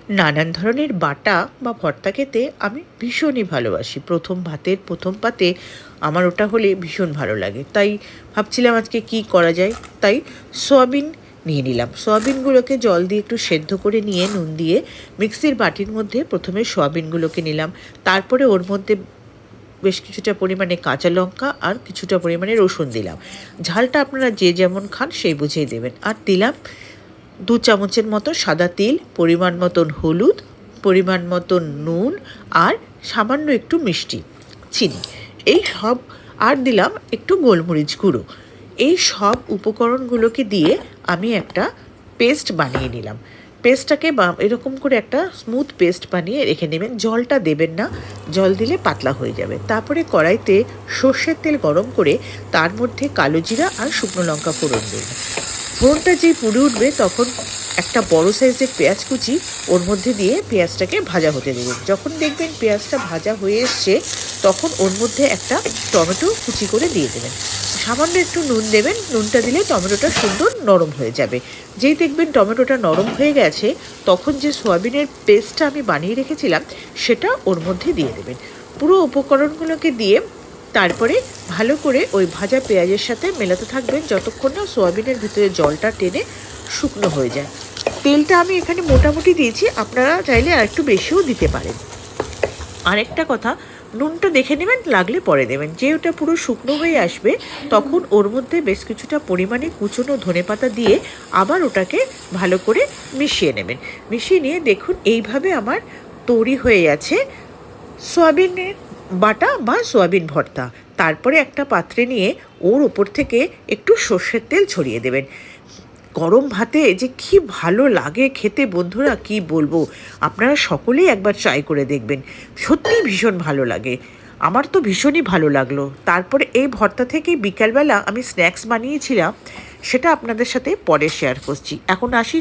নানান ধরনের বাটা বা ভর্তা খেতে আমি ভীষণই ভালোবাসি। ভাতের ১ম পাতে আমার ওটা হলে ভীষণ ভালো লাগে। তাই ভাবছিলাম আজকে কি করা যায়? তাই সয়াবিন নিয়ে নিলাম। সয়াবিনগুলোকে জল দিয়ে একটু সেদ্ধ করে নিয়ে নুন দিয়ে মিক্সির বাটির মধ্যে ১ম এ সয়াবিনগুলোকে নিলাম। তারপরে ওর মধ্যে বেশ কিছুটা পরিমাণে কাঁচা লঙ্কা আর কিছুটা পরিমাণে রসুন দিলাম। ঝালটা আপনারা যে যেমন খান সেই বুঝেই দেবেন। আর দিলাম ২ চামচের মতো সাদা তিল, পরিমাণ মতন হলুদ, পরিমাণ মতন নুন আর সামান্য একটু মিষ্টি, চিনি। এই সব আর দিলাম একটু গোলমরিচ গুঁড়ো। এই সব উপকরণগুলোকে দিয়ে আমি একটা পেস্ট বানিয়ে নিলাম। পেস্টটাকে এরকম করে একটা স্মুথ পেস্ট বানিয়ে রেখে নেবেন। জলটা দেবেন না, জল দিলে পাতলা হয়ে যাবে। তারপরে কড়াইতে সর্ষের তেল গরম করে তার মধ্যে কালো জিরা আর শুকনো লঙ্কা ফোড়ন দেবেন। ফোড়নটা যেই পুড়ে উঠবে তখন একটা বড় সাইজের পেঁয়াজ কুচি ওর মধ্যে দিয়ে পেঁয়াজটাকে ভাজা হতে দেবেন। যখন দেখবেন পেঁয়াজটা ভাজা হয়ে এসছে তখন ওর মধ্যে একটা টমেটো কুচি করে দিয়ে দেবেন। সামান্য একটু নুন দেবেন, নুনটা দিলে টমেটোটা সুন্দর নরম হয়ে যাবে। যেই দেখবেন টমেটোটা নরম হয়ে গেছে তখন যে সয়াবিনের পেস্টটা আমি বানিয়ে রেখেছিলাম সেটা ওর মধ্যে দিয়ে দেবেন। পুরো উপকরণগুলোকে দিয়ে তারপরে ভালো করে ওই ভাজা পেঁয়াজের সাথে মেলাতে থাকবেন যতক্ষণ না সয়াবিনের ভিতরে জলটা টেনে শুকনো হয়ে যায়। তেলটা আমি এখানে মোটামুটি দিয়েছি, আপনারা চাইলে আর একটু বেশিও দিতে পারেন। আরেকটা কথা, নুনটা দেখে নেবেন, লাগলে পরে দেবেন। যে ওটা পুরো শুকনো হয়ে আসবে তখন ওর মধ্যে বেশ কিছুটা পরিমাণে কুচনো ধনেপাতা দিয়ে আবার ওটাকে ভালো করে মিশিয়ে নেবেন। মিশিয়ে নিয়ে দেখুন এইভাবে আমার তৈরি হয়ে আছে সয়াবিনের বাটা বা সয়াবিন ভর্তা। তারপরে একটা পাত্রে নিয়ে ওর ওপর থেকে একটু সর্ষের তেল ছড়িয়ে দেবেন। গরম ভাতে যে কি ভালো লাগে খেতে বন্ধুরা, কি বলবো। আপনারা সকলেই একবার ট্রাই করে দেখবেন, সত্যিই ভীষণ ভালো লাগে। আমার তো ভীষণই ভালো লাগলো। তারপরে এই ভর্তা থেকেই বিকালবেলা আমি স্ন্যাক্স বানিয়েছিলাম, সেটা আপনাদের সাথে পরে শেয়ার করছি। এখন আসি।